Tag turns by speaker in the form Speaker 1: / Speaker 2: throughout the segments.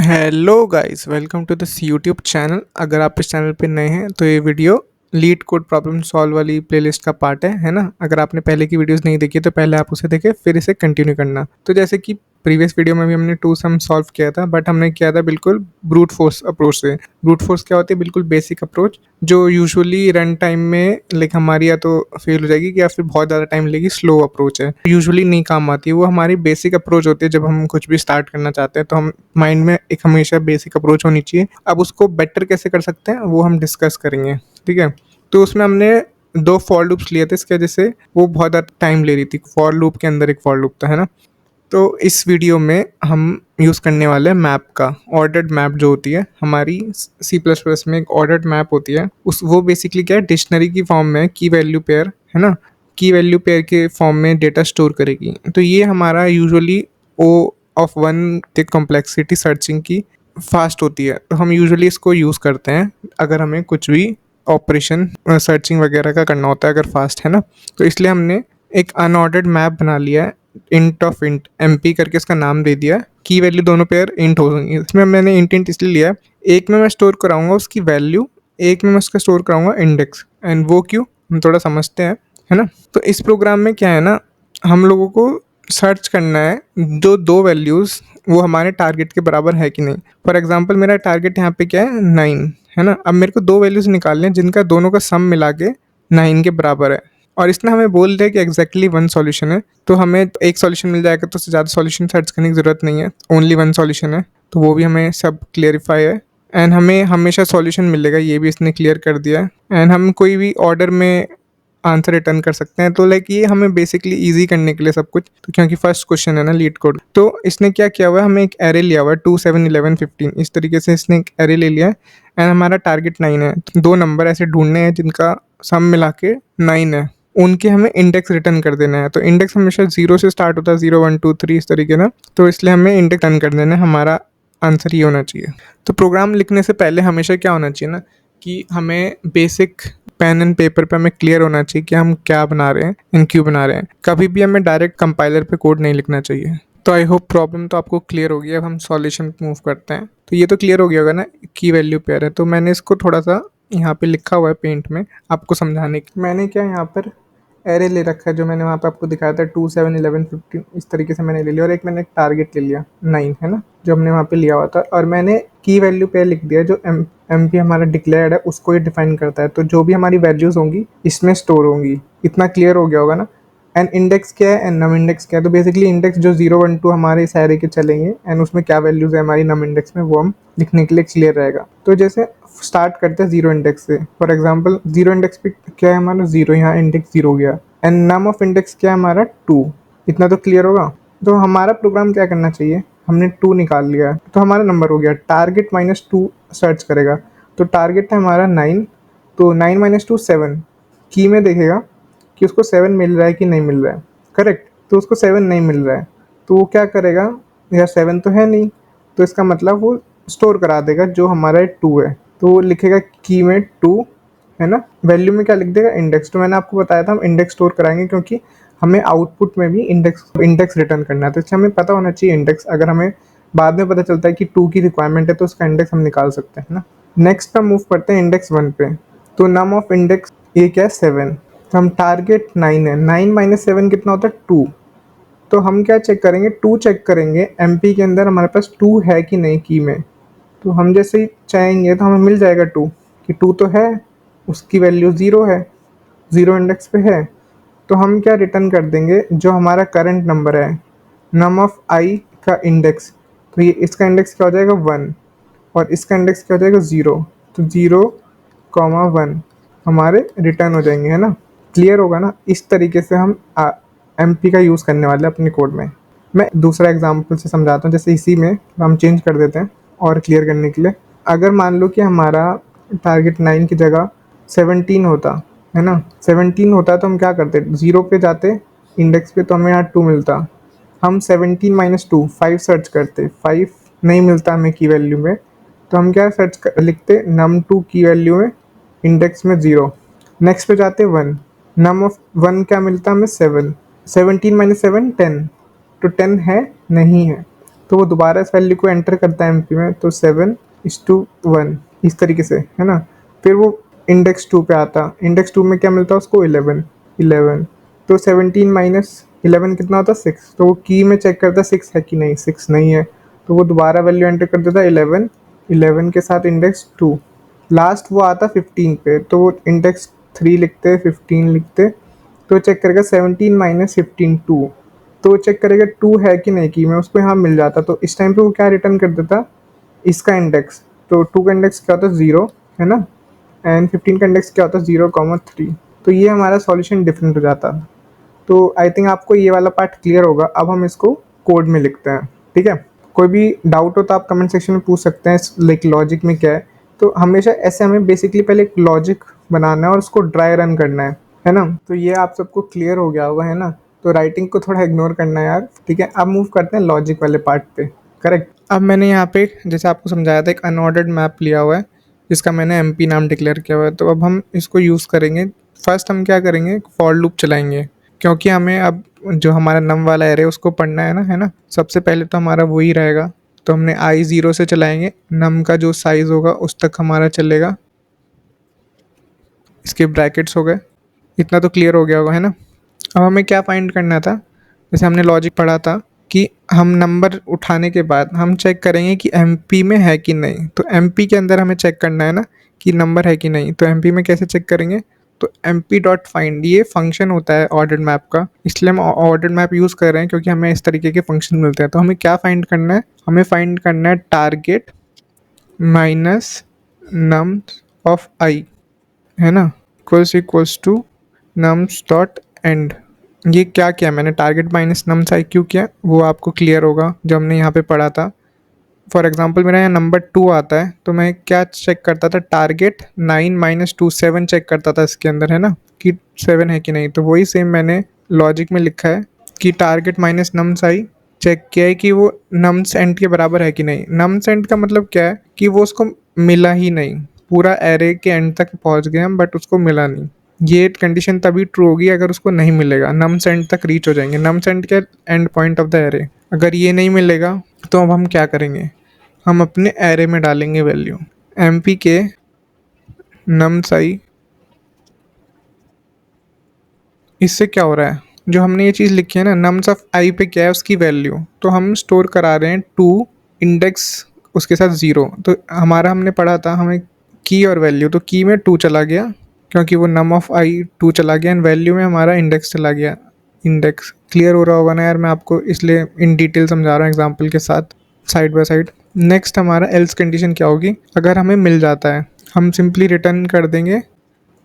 Speaker 1: Hello guys, welcome to this YouTube channel. अगर आप इस चैनल पे नए हैं तो ये video LeetCode problem solve वाली प्लेलिस्ट का पार्ट है ना। अगर आपने पहले की वीडियोस नहीं देखी तो पहले आप उसे देखें, फिर इसे कंटिन्यू करना। तो जैसे कि प्रीवियस वीडियो में भी हमने टू सम सॉल्व किया था, बट हमने किया था बिल्कुल ब्रूट फोर्स अप्रोच से। ब्रूट फोर्स क्या होती है? बिल्कुल बेसिक अप्रोच जो यूजुअली रन टाइम में लाइक हमारी या तो फेल हो जाएगी या फिर बहुत ज़्यादा टाइम लेगी। स्लो अप्रोच है, यूजुअली नहीं काम आती है। वो हमारी बेसिक अप्रोच होती है जब हम कुछ भी स्टार्ट करना चाहते हैं, तो हम माइंड में एक हमेशा बेसिक अप्रोच होनी चाहिए। अब उसको बेटर कैसे कर सकते हैं वो हम डिस्कस करेंगे, ठीक है। तो उसमें हमने दो फॉर लूप्स लिए थे, इसकी वजह से वो बहुत ज़्यादा टाइम ले रही थी। फॉर लूप के अंदर एक फॉर लूप था, है ना। तो इस वीडियो में हम यूज़ करने वाले हैं मैप का। ऑर्डर्ड मैप जो होती है हमारी सी प्लस प्लस में, एक ऑर्डर्ड मैप होती है। उस वो बेसिकली क्या है, डिक्शनरी की फॉर्म में की वैल्यू पेयर, है ना। की वैल्यू पेयर के फॉर्म में डेटा स्टोर करेगी। तो ये हमारा usually O of one the complexity searching की फास्ट होती है। तो हम यूजुअली इसको यूज़ करते हैं अगर हमें कुछ भी ऑपरेशन सर्चिंग वगैरह का करना होता है, अगर फास्ट है ना। तो इसलिए हमने एक अनऑर्डर्ड मैप बना लिया है। Int of int M P करके इसका नाम दे दिया है। की वैल्यू दोनों पेयर इंट हो जाएंगे। इसमें मैंने इंट इसलिए लिया है, एक में मैं स्टोर कराऊंगा उसकी वैल्यू, एक में मैं उसका स्टोर कराऊंगा इंडेक्स। एंड वो क्यों, हम थोड़ा समझते हैं, है ना। तो इस प्रोग्राम में क्या है ना, हम लोगों को सर्च करना है जो दो वैल्यूज़ वो हमारे टारगेट के बराबर है कि नहीं। फॉर एग्जांपल मेरा टारगेट यहाँ पे क्या है, 9, है ना। अब मेरे को दो वैल्यूज़ निकालने हैं जिनका दोनों का सम मिला के 9 के बराबर है। और इसने हमें बोल दिया कि एग्जैक्टली वन सॉल्यूशन है। तो हमें एक सॉल्यूशन मिल जाएगा, तो उससे ज़्यादा सॉल्यूशन सर्च करने की ज़रूरत नहीं है, ओनली वन सॉल्यूशन है। तो वो भी हमें सब क्लियरिफाई है। एंड हमें हमेशा सॉल्यूशन मिलेगा, ये भी इसने क्लियर कर दिया है। एंड हम कोई भी ऑर्डर में आंसर रिटर्न कर सकते हैं। तो लाइक ये हमें बेसिकली इजी करने के लिए सब कुछ, तो क्योंकि फर्स्ट क्वेश्चन है ना लीड कोड, तो इसने क्या किया हुआ है, हमें एक एरे लिया हुआ है 2 7 11 15। इस तरीके से इसने एक एरे ले लिया है। एंड हमारा टारगेट 9 है। दो नंबर ऐसे ढूंढने हैं जिनका सम मिला के 9 है, उनके हमें इंडेक्स रिटर्न कर देना है। तो इंडेक्स हमेशा 0 से स्टार्ट होता है, 0 1 2 3 इस तरीके ना। तो इसलिए हमें इंडेक्स रिटर्न कर देना है। हमारा आंसर ये होना चाहिए। तो प्रोग्राम लिखने से पहले हमेशा क्या होना चाहिए ना, कि हमें बेसिक पेन एंड पेपर पे हमें क्लियर होना चाहिए कि हम क्या बना रहे हैं एंड क्यों बना रहे हैं। कभी भी हमें डायरेक्ट कंपाइलर पे कोड नहीं लिखना चाहिए। तो आई होप प्रॉब्लम तो आपको क्लियर हो गई। अब हम सॉल्यूशन पे मूव करते हैं। तो ये तो क्लियर हो गया होगा ना, की वैल्यू पेयर है। तो मैंने इसको थोड़ा सा यहाँ पे लिखा हुआ है पेंट में आपको समझाने की। मैंने क्या यहाँ पर एरे ले रखा है जो मैंने वहाँ पे आपको दिखाया था, 2 7 11 15 इस तरीके से मैंने ले लिया। और एक मैंने एक टारगेट ले लिया 9, है ना, जो हमने वहाँ पे लिया हुआ था। और मैंने की वैल्यू पे लिख दिया, जो एम पी हमारा डिक्लेयर्ड है उसको ये डिफाइन करता है। तो जो भी हमारी वैल्यूज़ होंगी इसमें स्टोर होंगी। इतना क्लियर हो गया होगा ना। एंड इंडेक्स क्या है एंड नम इंडेक्स क्या है? तो बेसिकली इंडेक्स जो 0 1 2 हमारे इस एरे के चलेंगे एंड उसमें क्या वैल्यूज़ है हमारी नम इंडेक्स में, वो हम लिखने के लिए क्लियर रहेगा। तो जैसे स्टार्ट करते हैं 0 इंडेक्स से। फॉर एग्जाम्पल 0 इंडेक्स पे क्या है हमारा 0, यहाँ इंडेक्स 0 हो गया। एंड नम ऑफ इंडेक्स क्या है हमारा 2। इतना तो क्लियर होगा। तो हमारा प्रोग्राम क्या करना चाहिए, हमने 2 निकाल लिया है तो हमारा नंबर हो गया। टारगेट -2 सर्च करेगा। तो टारगेट है हमारा 9, तो 9 -2 7। की में देखेगा कि उसको 7 मिल रहा है कि नहीं मिल रहा है, करेक्ट। तो उसको 7 नहीं मिल रहा है, तो वो क्या करेगा, यार 7 तो है नहीं, तो इसका मतलब वो स्टोर करा देगा जो हमारा 2 है। तो वो लिखेगा की में 2, है ना। वैल्यू में क्या लिख देगा, इंडेक्स। तो मैंने आपको बताया था हम इंडेक्स स्टोर कराएंगे क्योंकि हमें आउटपुट में भी इंडेक्स रिटर्न करना है। तो इससे हमें पता होना चाहिए इंडेक्स। अगर हमें बाद में पता चलता है कि 2 की रिक्वायरमेंट है तो उसका इंडेक्स हम निकाल सकते हैं ना। नेक्स्ट पे मूव करते हैं इंडेक्स 1 पे। तो नम ऑफ इंडेक्स ये क्या है 7। तो हम टारगेट 9 है, 9 - 7 कितना होता है 2। तो हम क्या चेक करेंगे, 2 चेक करेंगे एम पी के अंदर हमारे पास 2 है कि नहीं की में। तो हम जैसे ही चाहेंगे तो हमें मिल जाएगा 2, कि 2 तो है, उसकी वैल्यू 0 है, 0 इंडेक्स पे है। तो हम क्या रिटर्न कर देंगे, जो हमारा करंट नंबर है, नम ऑफ आई का इंडेक्स। तो ये इसका इंडेक्स क्या हो जाएगा 1 और इसका इंडेक्स क्या हो जाएगा 0। तो 0, 1 हमारे रिटर्न हो जाएंगे, है ना। क्लियर होगा ना। इस तरीके से हम एम पी का यूज़ करने वाले हैं अपने कोड में। मैं दूसरा एग्जांपल से समझाता हूँ। जैसे इसी में हम चेंज कर देते हैं और क्लियर करने के लिए। अगर मान लो कि हमारा टारगेट 9 की जगह 17 होता, है ना, 17 होता तो हम क्या करते, 0 पे जाते इंडेक्स पे, तो हमें यहाँ 2 मिलता। हम 17 - 2 5 सर्च करते, 5 नहीं मिलता हमें की वैल्यू में। तो हम क्या लिखते, num2 की वैल्यू में इंडेक्स में 0। नेक्स्ट पे जाते 1, नम ऑफ 1 क्या मिलता हमें 7। 17 - 7 10। तो 10 है नहीं है, तो वो दोबारा इस वैल्यू को एंटर करता है एमपी में, तो 7:1 इस तरीके से, है ना। फिर वो इंडेक्स 2 पे आता, इंडेक्स 2 में क्या मिलता है उसको, 11, तो 17 माइनस 11 कितना होता है, 6। तो वो की में चेक करता है 6 है कि नहीं, 6 नहीं है, तो वो दोबारा वैल्यू एंटर कर देता है 11 के साथ इंडेक्स 2। लास्ट वो आता 15 पे, तो वो इंडेक्स 3 लिखते, 15 लिखते, तो चेक करेगा 17 माइनस 15 2, तो वो चेक करेगा 2 है कि नहीं की में, उसको यहाँ मिल जाता। तो इस टाइम पे वो क्या रिटर्न कर देता, इसका इंडेक्स, तो 2 का इंडेक्स क्या होता है 0, है ना, एंड 15 का इंडेक्स क्या होता है 0,3। तो ये हमारा सॉल्यूशन डिफरेंट हो जाता। तो आई थिंक आपको ये वाला पार्ट क्लियर होगा। अब हम इसको कोड में लिखते हैं, ठीक है। कोई भी डाउट हो तो आप कमेंट सेक्शन में पूछ सकते हैं लाइक लॉजिक में क्या है। तो हमेशा ऐसे हमें बेसिकली पहले एक लॉजिक बनाना है और उसको ड्राई रन करना है ना। तो ये आप सबको क्लियर हो गया होगा, है ना। तो राइटिंग को थोड़ा इग्नोर करना है यार, ठीक है। अब मूव करते हैं लॉजिक वाले पार्ट पे, करेक्ट। अब मैंने यहाँ पे जैसे आपको समझाया था एक अनऑर्डर्ड मैप लिया हुआ है जिसका मैंने एमपी नाम डिक्लेयर किया हुआ है। तो अब हम इसको यूज़ करेंगे। फर्स्ट हम क्या करेंगे, फॉर लूप चलाएंगे, क्योंकि हमें अब जो हमारा नम वाला एरे उसको पढ़ना है ना। सबसे पहले तो हमारा वही रहेगा, तो हमने आई 0 से चलाएंगे, नम का जो साइज़ होगा उस तक हमारा चलेगा। इसके ब्रैकेट्स हो गए, इतना तो क्लियर हो गया होगा, है ना। अब हमें क्या फाइंड करना था, जैसे हमने लॉजिक पढ़ा था कि हम नंबर उठाने के बाद हम चेक करेंगे कि एमपी में है कि नहीं। तो एमपी के अंदर हमें चेक करना है ना कि नंबर है कि नहीं। तो एमपी में कैसे चेक करेंगे, तो mp.find ये फंक्शन होता है ऑर्डर्ड मैप का, इसलिए हम ऑर्डर्ड मैप यूज़ कर रहे हैं क्योंकि हमें इस तरीके के फंक्शन मिलते हैं। तो हमें क्या फाइंड करना है, हमें फाइंड करना है target minus nums of I, है ना, equals to nums dot end. ये क्या किया मैंने, टारगेट माइनस नम्स आई क्यों किया वो आपको क्लियर होगा जो हमने यहाँ पे पढ़ा था। फॉर एग्जांपल मेरा यहाँ नंबर 2 आता है, तो मैं क्या चेक करता था, टारगेट 9 माइनस 2 7 चेक करता था इसके अंदर, है ना, कि 7 है कि नहीं। तो वही सेम मैंने लॉजिक में लिखा है कि target minus nums I check किया है कि वो नम्स एंड के बराबर है कि नहीं। नम्स एंड का मतलब क्या है कि वो उसको मिला ही नहीं, पूरा एरे के एंड तक पहुँच गए हम बट उसको मिला नहीं। ये कंडीशन तभी ट्रू होगी अगर उसको नहीं मिलेगा, नम्स एंड तक रीच हो जाएंगे, नम्स एंड के and point of the array. अगर ये नहीं मिलेगा तो अब हम क्या करेंगे, हम अपने एरे में डालेंगे वैल्यू एमपी के नम्स आई। इससे क्या हो रहा है, जो हमने ये चीज़ लिखी है ना नम्स ऑफ आई पे क्या है उसकी वैल्यू, तो हम स्टोर करा रहे हैं 2 इंडेक्स उसके साथ 0। तो हमारा हमने पढ़ा था हमें की और वैल्यू, तो की में 2 चला गया क्योंकि वो नम ऑफ आई 2 चला गया, एंड वैल्यू में हमारा इंडेक्स चला गया। इंडेक्स क्लियर हो रहा होगा ना यार, मैं आपको इसलिए इन डिटेल समझा रहा हूँ एग्जाम्पल के साथ साइड बाय साइड। नेक्स्ट हमारा एल्स कंडीशन क्या होगी, अगर हमें मिल जाता है हम सिंपली रिटर्न कर देंगे।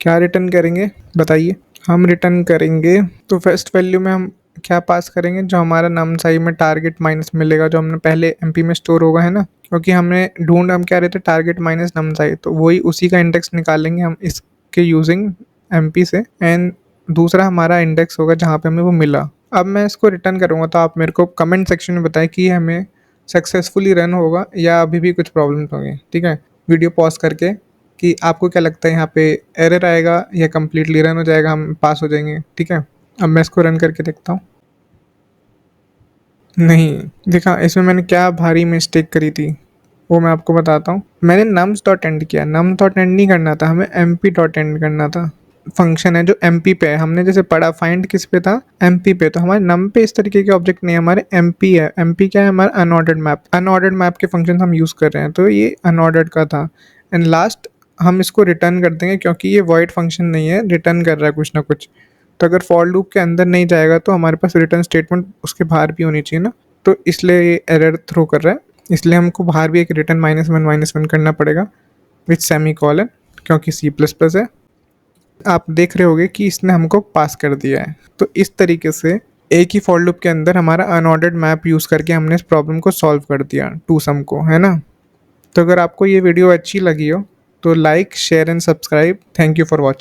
Speaker 1: क्या रिटर्न करेंगे बताइए, हम रिटर्न करेंगे तो फर्स्ट वैल्यू में हम क्या पास करेंगे, जो हमारा नम साई में टारगेट माइनस मिलेगा जो हमने पहले एमपी में स्टोर होगा, है ना, क्योंकि हमने हम क्या रहे थे टारगेट माइनस नम साई, तो वही उसी का इंडेक्स निकालेंगे हम इसके यूजिंग एमपी से, एंड दूसरा हमारा इंडेक्स होगा जहाँ पे हमें वो मिला। अब मैं इसको रिटर्न करूँगा तो आप मेरे को कमेंट सेक्शन में बताएं कि हमें सक्सेसफुली रन होगा या अभी भी कुछ प्रॉब्लम्स होंगे, ठीक है। वीडियो पॉज करके कि आपको क्या लगता है यहाँ पे एरर आएगा या कम्प्लीटली रन हो जाएगा, हम पास हो जाएंगे, ठीक है। अब मैं इसको रन करके देखता हूँ। नहीं देखा, इसमें मैंने क्या भारी मिस्टेक करी थी वो मैं आपको बताता हूँ। मैंने नम्स डॉट एंड किया, नम्स डॉट एंड नहीं करना था, हमें एमपी डॉट एंड करना था। फंक्शन है जो एमपी पे है, हमने जैसे पढ़ा फाइंड किस पे था, एमपी पे। तो हमारे नम पे इस तरीके के ऑब्जेक्ट नहीं है, हमारे एमपी है। एमपी क्या है, हमारा अनऑर्डर्ड मैप, अनऑर्डर्ड मैप के फंक्शन हम यूज़ कर रहे हैं, तो ये अनऑर्डर्ड का था। एंड लास्ट हम इसको रिटर्न कर देंगे क्योंकि ये वॉइड फंक्शन नहीं है, रिटर्न कर रहा है कुछ ना कुछ। तो अगर फॉर लूप के अंदर नहीं जाएगा तो हमारे पास रिटर्न स्टेटमेंट उसके बाहर भी होनी चाहिए ना, तो इसलिए ये एरर थ्रो कर रहा है। इसलिए हमको बाहर भी एक रिटर्न -1 करना पड़ेगा विथ सेमी कॉलन, क्योंकि C++ है। आप देख रहे होगे कि इसने हमको पास कर दिया है। तो इस तरीके से एक ही फॉर लूप के अंदर हमारा अनऑर्डर्ड मैप यूज़ करके हमने इस प्रॉब्लम को सॉल्व कर दिया, टू सम को, है ना। तो अगर आपको ये वीडियो अच्छी लगी हो तो like share and subscribe. Thank you for watching.